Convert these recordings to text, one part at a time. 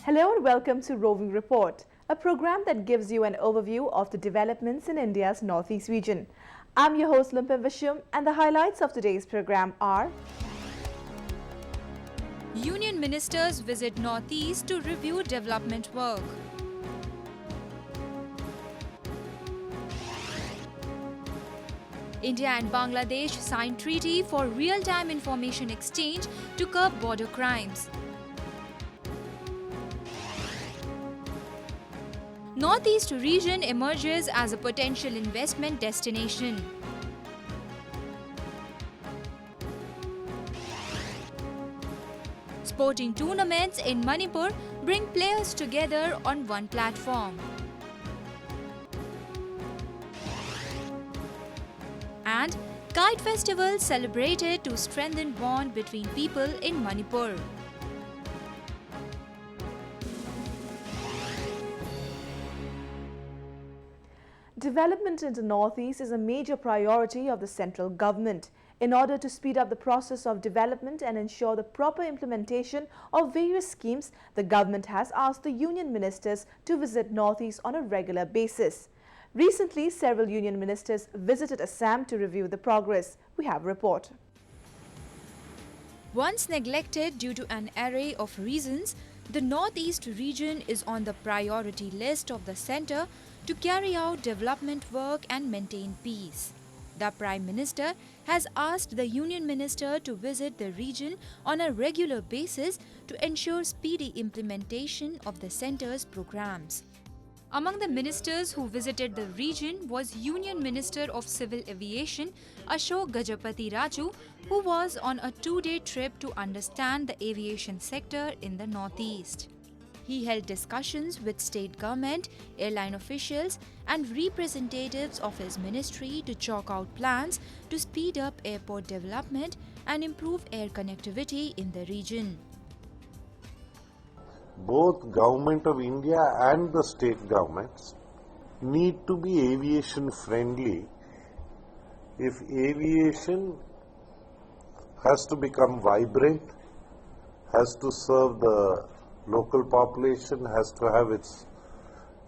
Hello and welcome to Roving Report, a program that gives you an overview of the developments in India's northeast region. I'm your host Limpin Vishum, and the highlights of today's program are: Union ministers visit northeast to review development work. India and Bangladesh signed treaty for real-time information exchange to curb border crimes. Northeast region emerges as a potential investment destination. Sporting tournaments in Manipur bring players together on one platform. And Kite Festival celebrated to strengthen bond between people in Manipur. Development in the northeast is a major priority of the central government. In order to speed up the process of development and ensure the proper implementation of various schemes, the government has asked the union ministers to visit northeast on a regular basis. Recently, several union ministers visited Assam to review the progress. We have a report. Once neglected due to an array of reasons, the northeast region is on the priority list of the centre to carry out development work and maintain peace. The Prime Minister has asked the Union Minister to visit the region on a regular basis to ensure speedy implementation of the centre's programs. Among the ministers who visited the region was Union Minister of Civil Aviation Ashok Gajapati Raju, who was on a 2-day trip to understand the aviation sector in the northeast. He held discussions with state government, airline officials and representatives of his ministry to chalk out plans to speed up airport development and improve air connectivity in the region. Both Government of India and the state governments need to be aviation friendly. If aviation has to become vibrant, has to serve the local population, has to have its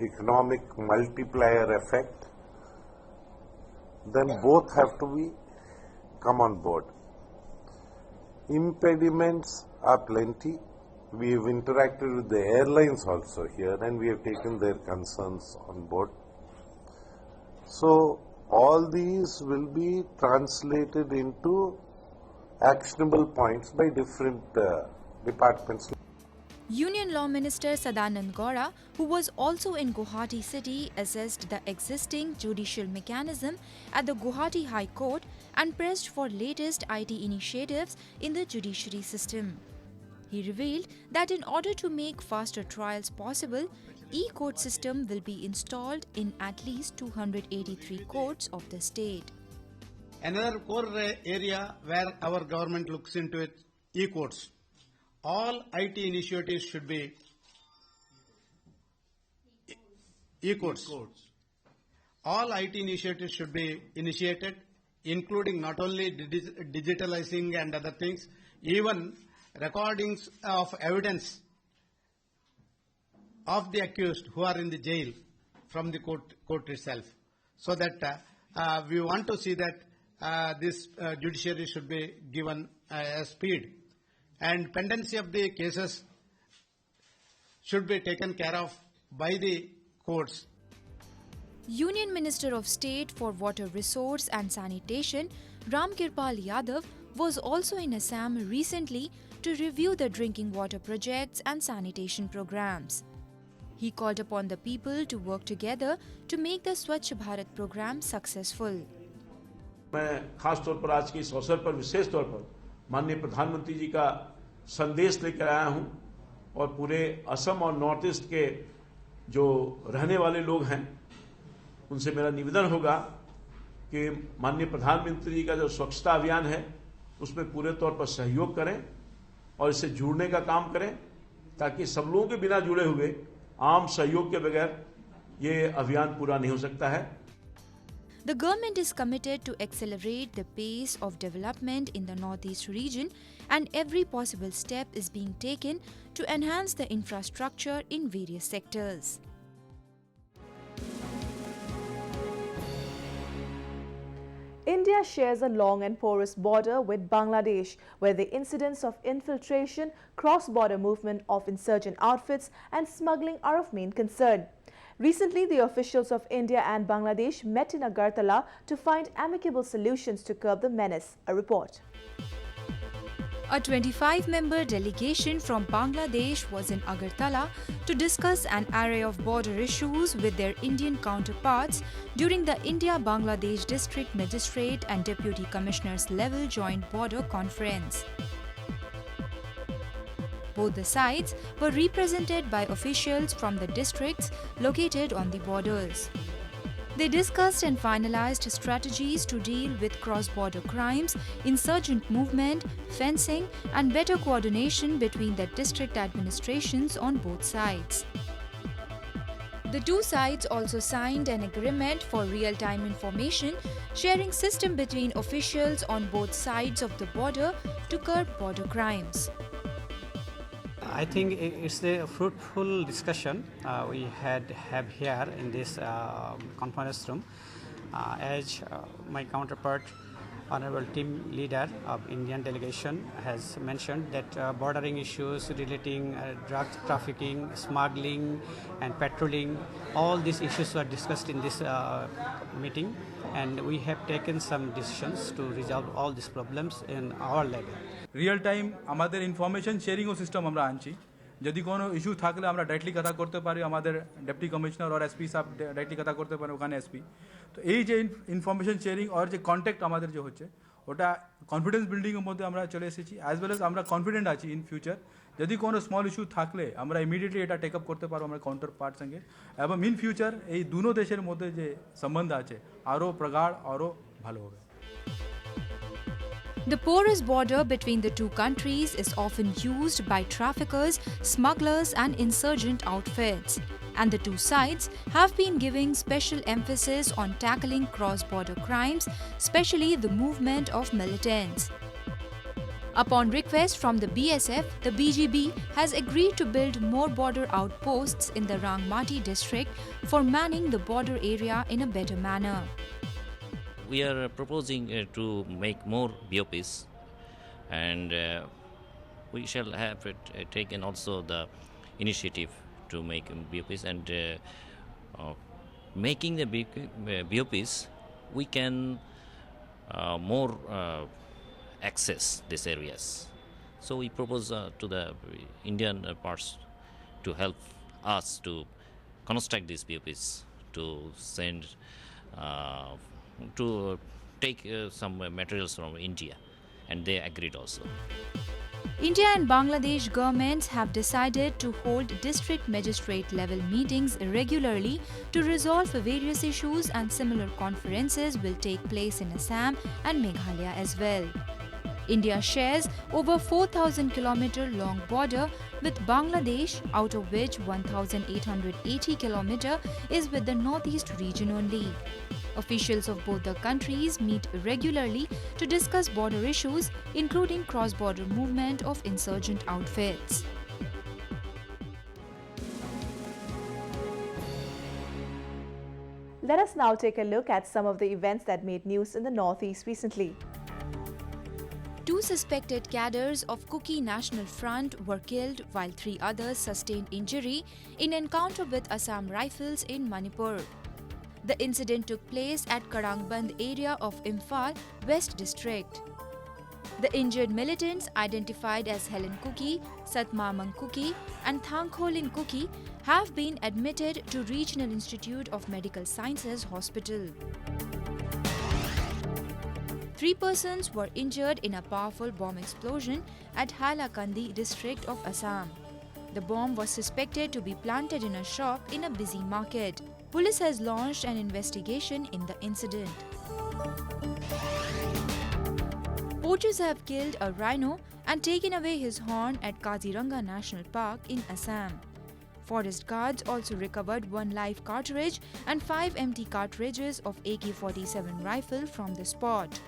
economic multiplier effect, then both have to come on board. Impediments are plenty. We have interacted with the airlines also here and we have taken their concerns on board. So all these will be translated into actionable points by different departments. Union Law Minister Sadanand Gaura, who was also in Guwahati city, assessed the existing judicial mechanism at the Guwahati High Court and pressed for latest IT initiatives in the judiciary system. He revealed that in order to make faster trials possible, e-court system will be installed in at least 283 courts of the state. Another core area where our government looks into it, e-courts. All IT initiatives should be e-courts. All IT initiatives should be initiated, including not only digitalizing and other things, even recordings of evidence of the accused who are in the jail from the court itself. So that we want to see that this judiciary should be given a speed. And pendency of the cases should be taken care of by the courts. Union Minister of State for Water Resource and Sanitation Ram Kirpal Yadav was also in Assam recently to review the drinking water projects and sanitation programs. He called upon the people to work together to make the Swachh Bharat program successful. मैं खास तौर पर आज के इस अवसर पर विशेष तौर पर माननीय प्रधानमंत्री जी का संदेश लेकर आया हूं और पूरे असम और नॉर्थ ईस्ट के जो रहने वाले लोग हैं उनसे मेरा निवेदन होगा कि माननीय प्रधानमंत्री जी का जो स्वच्छता अभियान है उसमें पूरे तौर पर सहयोग करें और इससे जुड़ने का काम करें ताकि सब लोगों के बिना जुड़े हुए आम सहयोग के बगैर ये अभियान पूरा नहीं हो सकता है। the government is committed to accelerate the pace of development in the Northeast region, and every possible step is being taken to enhance the infrastructure in various sectors. India shares a long and porous border with Bangladesh, where the incidents of infiltration, cross-border movement of insurgent outfits and smuggling are of main concern. Recently, the officials of India and Bangladesh met in Agartala to find amicable solutions to curb the menace. A report. A 25-member delegation from Bangladesh was in Agartala to discuss an array of border issues with their Indian counterparts during the India-Bangladesh District Magistrate and Deputy Commissioners level Joint Border Conference. Both the sides were represented by officials from the districts located on the borders. They discussed and finalized strategies to deal with cross-border crimes, insurgent movement, fencing, and better coordination between the district administrations on both sides. The two sides also signed an agreement for real-time information sharing system between officials on both sides of the border to curb border crimes. I think it's a fruitful discussion we have here in this conference room. As my counterpart, Honorable Team Leader of Indian delegation has mentioned that bordering issues relating drug trafficking, smuggling and patrolling, all these issues were discussed in this meeting, and we have taken some decisions to resolve all these problems in our level. Real time আমাদের information শেয়ারিংও system আমরা আনছি যদি কোনো issue থাকলে আমরা directly কথা করতে পারি আমাদের ডেপুটি কমিশনার আর এসপি সাহেব ডাইরেক্টলি কথা করতে পারে ওখানে এসপি তো এই যে ইনফরমেশন শেয়ারিং আর যে কন্ট্যাক্ট আমাদের যে হচ্ছে ওটা কনফিডেন্স বিল্ডিংয়ের মধ্যে আমরা চলে এসেছি অ্যাজ ওয়েল এজ আমরা কনফিডেন্ট আছি ইন ফিউচার যদি কোনো স্মল ইস্যু থাকলে আমরা ইমিডিয়েটলি এটা টেক আপ করতে পারবো আমরা কাউন্টার পার্ট সঙ্গে এবং ইন ফিউচার এই দুনো দেশের মধ্যে যে সম্বন্ধ আছে আরও প্রগাঢ় আরও ভালো হবে। The porous border between the two countries is often used by traffickers, smugglers and insurgent outfits, and the two sides have been giving special emphasis on tackling cross-border crimes, especially the movement of militants. Upon request from the BSF, the BGB has agreed to build more border outposts in the Rangmati district for manning the border area in a better manner. We are proposing to make more BOPs, and we shall have taken also the initiative to make BOPs, and making the BOPs we can more access these areas. So we propose to the Indian parts to help us to construct these BOPs, to send to take some materials from India, and they agreed also. India and Bangladesh governments have decided to hold district magistrate level meetings regularly to resolve various issues, and similar conferences will take place in Assam and Meghalaya as well. India shares over 4,000 km long border with Bangladesh, out of which 1,880 km is with the Northeast region only. Officials of both the countries meet regularly to discuss border issues, including cross-border movement of insurgent outfits. Let us now take a look at some of the events that made news in the Northeast recently. Two suspected cadres of Kuki National Front were killed while 3 others sustained injury in encounter with Assam Rifles in Manipur. The incident took place at Karangband area of Imphal West District. The injured militants, identified as Helen Kuki, Satmamang Kuki and Thangkholin Kuki, have been admitted to Regional Institute of Medical Sciences Hospital. 3 persons were injured in a powerful bomb explosion at Hailakandi district of Assam. The bomb was suspected to be planted in a shop in a busy market. Police has launched an investigation in the incident. Poachers have killed a rhino and taken away his horn at Kaziranga National Park in Assam. Forest guards also recovered 1 live cartridge and 5 empty cartridges of AK-47 rifle from the spot.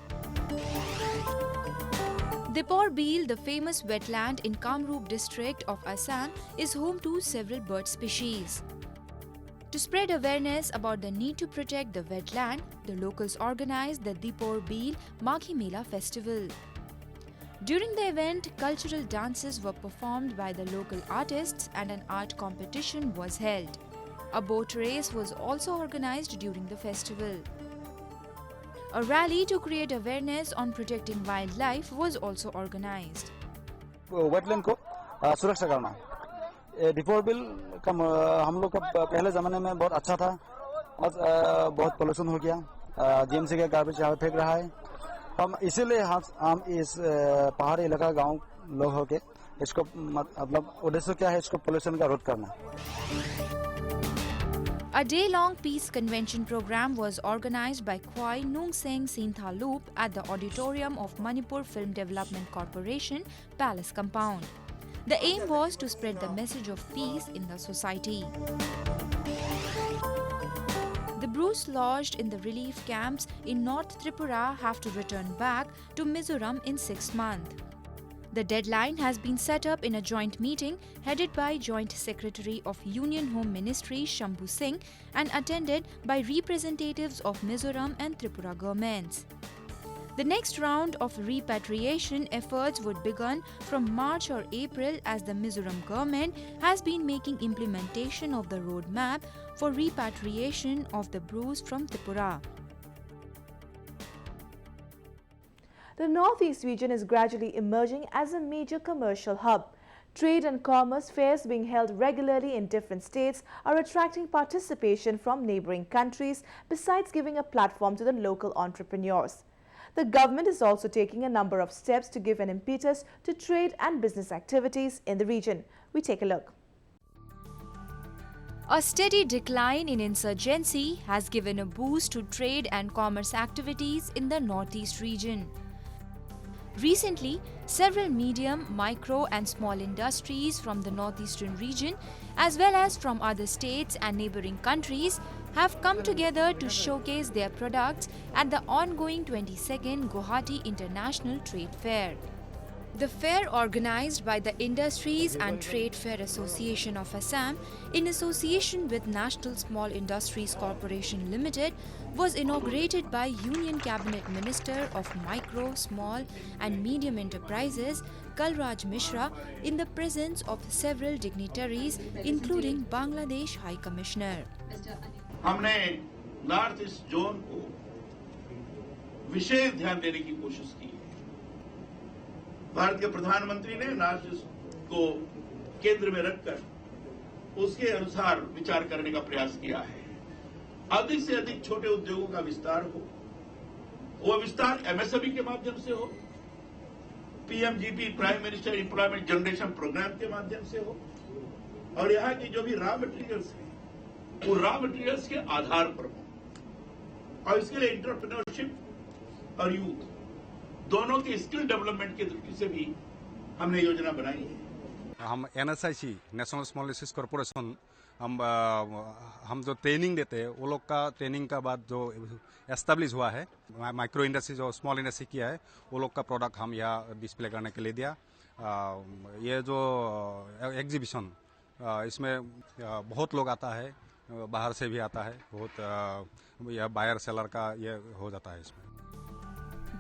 Dipor Bill, the famous wetland in Kamrup district of Assam, is home to several bird species. To spread awareness about the need to protect the wetland, the locals organized the Dipor Bill Maghi Mela festival. During the event, cultural dances were performed by the local artists and an art competition was held. A boat race was also organized during the festival. A rally to create awareness on protecting wildlife was also organized. Wetland को सुरक्षा करना Deepor bill का हम लोग का पहले ज़माने में बहुत अच्छा था। आज बहुत पोल्यूशन हो गया, जीएमसी का गार्बेज यहाँ फेंक रहा है। हम इसीलिए हम इस पहाड़ी इलाका गांव लोग होके इसको मतलब उद्देश्य क्या है, इसको पोल्यूशन का रोध करना। A day-long peace convention program was organized by Khwai Nung Seng Sintha Loop at the auditorium of Manipur Film Development Corporation Palace Compound. The aim was to spread the message of peace in the society. The Brus lodged in the relief camps in North Tripura have to return back to Mizoram in 6 months. The deadline has been set up in a joint meeting headed by Joint Secretary of Union Home Ministry Shambhu Singh and attended by representatives of Mizoram and Tripura governments. The next round of repatriation efforts would begin from March or April as the Mizoram government has been making implementation of the roadmap for repatriation of the Brus from Tripura. The Northeast region is gradually emerging as a major commercial hub. Trade and commerce fairs being held regularly in different states are attracting participation from neighboring countries, besides giving a platform to the local entrepreneurs. The government is also taking a number of steps to give an impetus to trade and business activities in the region. We take a look. A steady decline in insurgency has given a boost to trade and commerce activities in the Northeast region. Recently, several medium, micro and small industries from the northeastern region as well as from other states and neighboring countries have come together to showcase their products at the ongoing 22nd Guwahati International Trade Fair. The fair, organized by the Industries and Trade Fair Association of Assam in association with National Small Industries Corporation Limited, was inaugurated by Union Cabinet Minister of Micro, Small and Medium Enterprises Kalraj Mishra in the presence of several dignitaries including Bangladesh High Commissioner. हमने north east zone को विशेष ध्यान देने की कोशिश की है। भारत के प्रधानमंत्री ने नॉर्थ ईस्ट को केंद्र में रखकर उसके अनुसार विचार करने का प्रयास किया है। अधिक से अधिक छोटे उद्योगों का विस्तार हो, वो विस्तार एमएसएमई के माध्यम से हो, PMGP prime minister employment generation programme के माध्यम से हो, और यहाँ की जो भी रॉ मटेरियल्स है वो रॉ मटेरियल्स के आधार पर हो, और इसके लिए एंटरप्रेन्योरशिप और यूथ दोनों की स्किल डेवलपमेंट की दृष्टि से भी हमने योजना बनाई है। हम NSIC national small industries corporation हम जो ट्रेनिंग देते हैं वो लोग का ट्रेनिंग का बाद जो एस्टेब्लिश हुआ है माइक्रो इंडस्ट्रीज और स्मॉल इंडस्ट्री किया है वो लोग का प्रोडक्ट हम यहाँ डिस्प्ले करने के लिए दिया। ये जो एग्जीबिशन इसमें बहुत लोग आता है, बाहर से भी आता है, बहुत यह बायर सेलर का ये हो जाता है इसमें।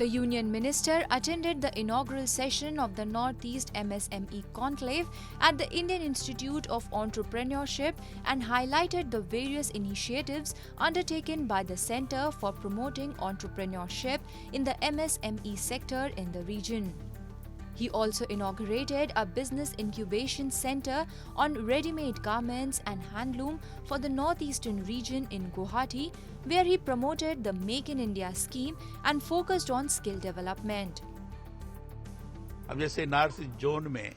The Union Minister attended the inaugural session of the Northeast MSME Conclave at the Indian Institute of Entrepreneurship and highlighted the various initiatives undertaken by the Centre for Promoting Entrepreneurship in the MSME sector in the region. He also inaugurated a business incubation center on ready-made garments and handloom for the northeastern region in Guwahati, where he promoted the Make in India scheme and focused on skill development. अब जैसे north zone में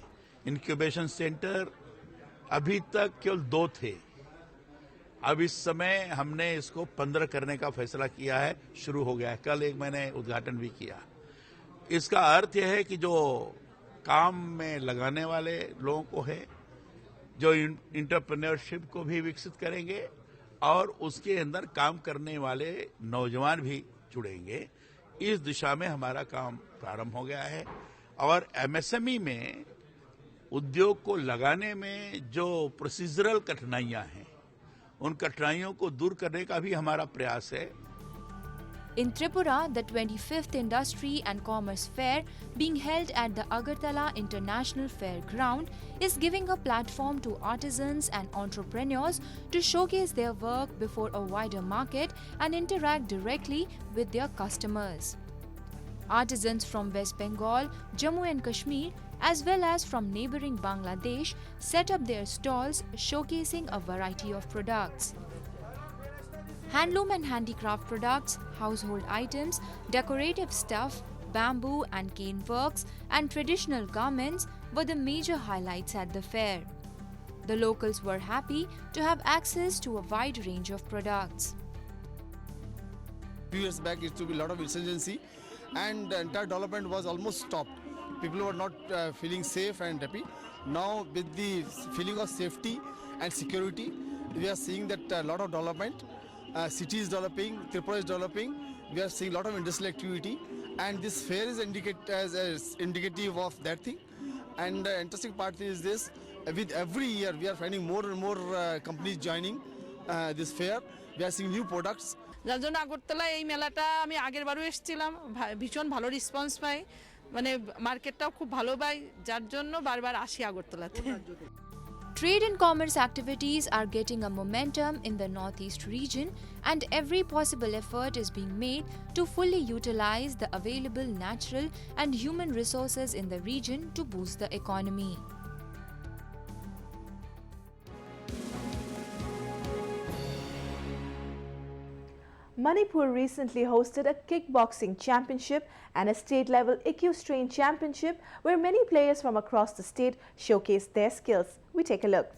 incubation centre अभी तक केवल 2 थे, अब इस समय हमने इसको 15 करने का फैसला किया है, शुरू हो गया है। कल एक मैंने उद्घाटन भी किया। इसका अर्थ यह है कि जो काम में लगाने वाले लोगों को है जो इंटरप्रेन्योरशिप को भी विकसित करेंगे और उसके अंदर काम करने वाले नौजवान भी जुड़ेंगे। इस दिशा में हमारा काम प्रारंभ हो गया है और एमएसएमई में उद्योग को लगाने में जो प्रोसीजरल कठिनाइयां हैं, उन कठिनाइयों को दूर करने का भी हमारा प्रयास है। In Tripura, the 25th Industry and Commerce Fair, being held at the Agartala International Fairground, is giving a platform to artisans and entrepreneurs to showcase their work before a wider market and interact directly with their customers. Artisans from West Bengal, Jammu and Kashmir, as well as from neighboring Bangladesh, set up their stalls showcasing a variety of products. Handloom and handicraft products, household items, decorative stuff, bamboo and cane works, and traditional garments were the major highlights at the fair. The locals were happy to have access to a wide range of products. Few years back, it used to be a lot of insurgency, and the entire development was almost stopped. People were not feeling safe and happy. Now, with the feeling of safety and security, we are seeing that a lot of development. City is developing, Tripura is developing. We are seeing a lot of industrial activity, and this fair is indicative of that thing. And the interesting part is this: with every year, we are finding more and more companies joining this fair. We are seeing new products. যার জন্য আগরতলা এই মেলাটা আমি আগের বারও এসেছিলাম, ভীষণ ভালো রেসপন্স পাই, মানে মার্কেটটাও খুব ভালো পাই, যার জন্য বারবার আসি আগরতলাতে। Trade and commerce activities are getting a momentum in the Northeast region, and every possible effort is being made to fully utilize the available natural and human resources in the region to boost the economy. Manipur recently hosted a kickboxing championship and a state-level equestrian championship where many players from across the state showcased their skills. We take a look.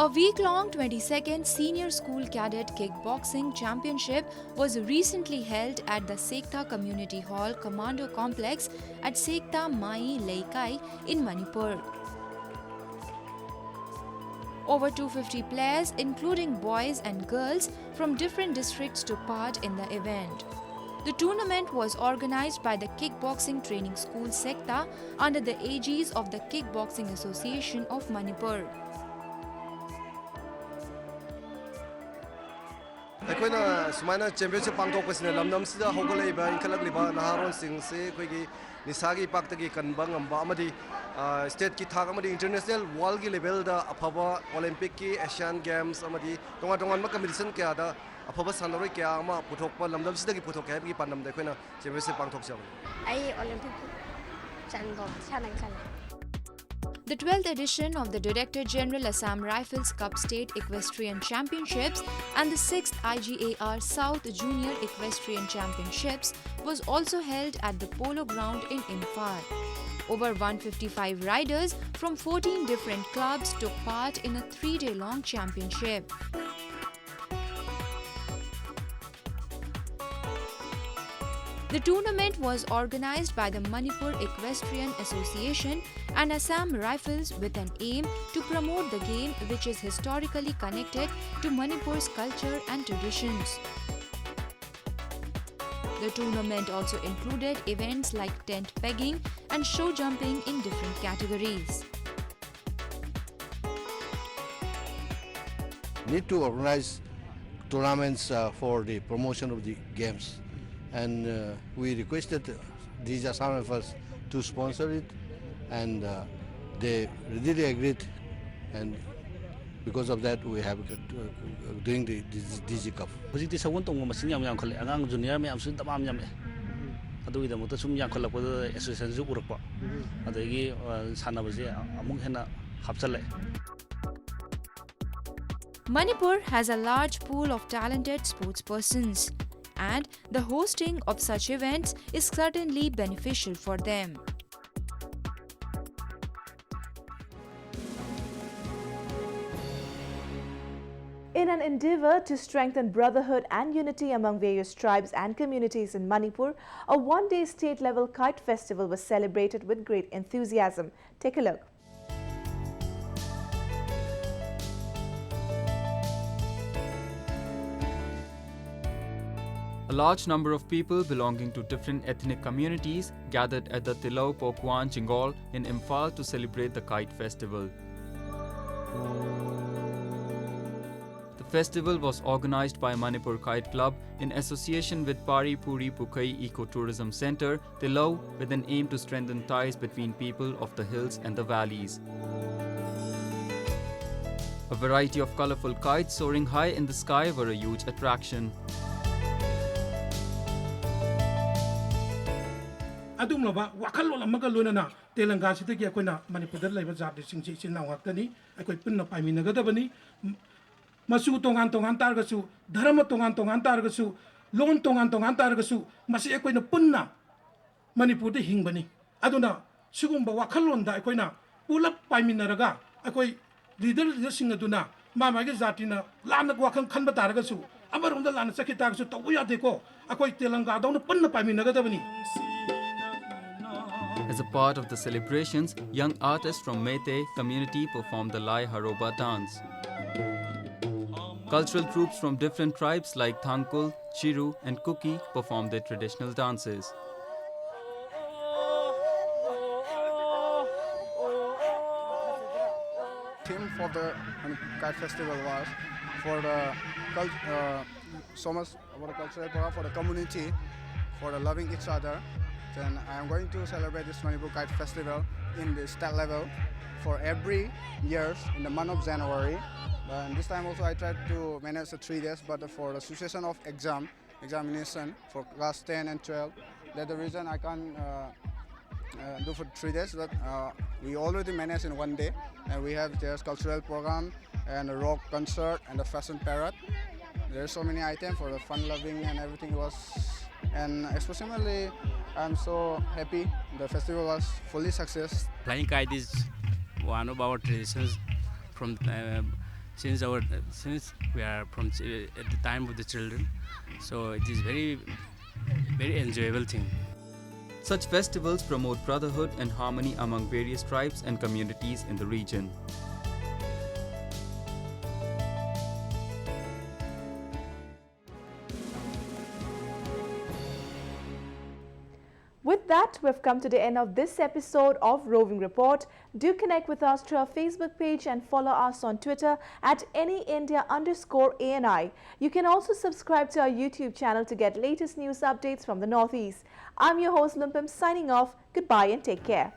A week-long 22nd Senior School Cadet Kickboxing Championship was recently held at the Sekta Community Hall Commando Complex at Sekta Mai Leikai in Manipur. Over 250 players, including boys and girls from different districts, took part in the event. The tournament was organized by the Kickboxing Training School Sekta under the aegis of the Kickboxing Association of Manipur. ꯑꯩꯈꯣꯏꯅ ꯁꯨꯃꯥꯏꯅ championship ꯄꯥꯡꯊꯣꯛꯄꯁꯤꯅ ꯂꯝꯗꯝꯁꯤꯗ ꯍꯧꯒꯠꯂꯛꯏꯕ ꯏꯟꯈꯠꯂꯛꯂꯤꯕ ꯅꯍꯥꯔꯣꯟꯁꯤꯡꯁꯤ ꯑꯩꯈꯣꯏꯒꯤ ꯅꯤꯁꯥꯒꯤ ꯏꯄꯥꯛꯇꯒꯤ ꯀꯟꯕ ꯉꯝꯕ ꯑꯃꯗꯤ ꯁ꯭ꯇꯦꯠꯀꯤ ꯊꯥꯛ ꯑꯃꯗꯤ ꯏꯟꯇꯔꯅꯦꯁꯅꯦꯜ ꯋꯥꯔꯜꯒꯤ ꯂꯦꯚꯦꯜꯗ ꯑꯐꯕ ꯑꯣꯂꯦꯝꯄꯤꯛꯀꯤ ꯑꯦꯁꯤꯌꯥꯟ ꯒꯦꯝꯁ ꯑꯃꯗꯤ ꯇꯣꯉꯥꯟ ꯇꯣꯉꯥꯟꯕ ꯀꯝꯄꯤꯇꯤꯁꯟ ꯀꯌꯥꯗ ꯑꯐꯕ ꯁꯥꯟꯅꯔꯣꯏ ꯀꯌꯥ ꯑꯃ ꯄꯨꯊꯣꯛꯄ ꯂꯝꯗꯝꯁꯤꯗꯒꯤ ꯄꯨꯊꯣꯛꯀꯦ ꯍꯥꯏꯕꯒꯤ ꯄꯥꯟꯗꯝꯗ ꯑꯩꯈꯣꯏꯅ ꯆꯦꯝꯄꯤꯌꯟꯁꯤꯞ ꯄꯥꯡꯊꯣꯛꯆꯕꯅꯤ ꯑꯩ ꯑꯣꯂꯦꯝꯄꯤꯛ ꯁꯥꯟꯅꯒꯦ ꯈꯜꯂꯦ. The 12th edition of the Director General Assam Rifles Cup State Equestrian Championships and the 6th IGAR South Junior Equestrian Championships was also held at the Polo Ground in Imphal. Over 155 riders from 14 different clubs took part in a 3-day-long championship. The tournament was organized by the Manipur Equestrian Association and Assam Rifles with an aim to promote the game, which is historically connected to Manipur's culture and traditions. The tournament also included events like tent pegging and show jumping in different categories. Need to organize tournaments for the promotion of the games. And we requested these Assam Rifles to sponsor it, and they readily agreed, and because of that we have doing the DG Cup. Hojikti sagun tong masin yam yam khale angang junior me amsun tamam yam adui da mota sum yang khalak pa association ju urakpa adagi sanabase amung hena hapchale. Manipur has a large pool of talented sportspersons, and the hosting of such events is certainly beneficial for them. In an endeavor to strengthen brotherhood and unity among various tribes and communities in Manipur, a one-day state-level Kite Festival was celebrated with great enthusiasm. Take a look. large number of people belonging to different ethnic communities gathered at the Tilau Pokwan Chingal in Imphal to celebrate the Kite Festival. The festival was organized by Manipur Kite Club in association with Pari Puri Pukai Ecotourism Center, Tilau, with an aim to strengthen ties between people of the hills and the valleys. A variety of colorful kites soaring high in the sky were a huge attraction. adumlaba wakhallol amaga loinana telanga sidagi akoina manipur laiba jat singji chinna ngakani akoi punna paiminagadabani masu tongan tongan targasu dharma tongan targasu lon tongan targasu masi akoina punna manipur de hingbani aduna sugumba wakhallonda akoina pulap paiminaraga akoi leader sing aduna mama ge jatina lana wakhang khanba targasu amarunda lana sakhi targasu tawu yadeko akoi telanga dawna punna paiminagadabani. As a part of the celebrations, young artists from Meitei community performed the Lai Haroba dance. Cultural troops from different tribes like Thangkul, Chiru and Kuki performed their traditional dances. Theme for the Kite Festival was for the so much about the cultural program for the community, for the loving each other. Then I am going to celebrate this Manipur Kite Festival in the state level for every year in the month of January. And this time also I tried to manage the 3 days, but for the situation of examination for class 10 and 12, that's the reason I can't do for 3 days. But we already managed in 1 day, and we have this cultural program and a rock concert and a fashion parade. There's so many items for the fun loving and everything was. And especially, I'm so happy the festival was fully success. Flying kite is one of our traditions from since we are from at the time of the children. So it is very enjoyable thing. Such festivals promote brotherhood and harmony among various tribes and communities in the region. With that, we've come to the end of this episode of Roving Report. Do connect with us through our Facebook page and follow us on Twitter at AnyIndia_ANI. You can also subscribe to our YouTube channel to get latest news updates from the Northeast. I'm your host Limpim signing off. Goodbye and take care.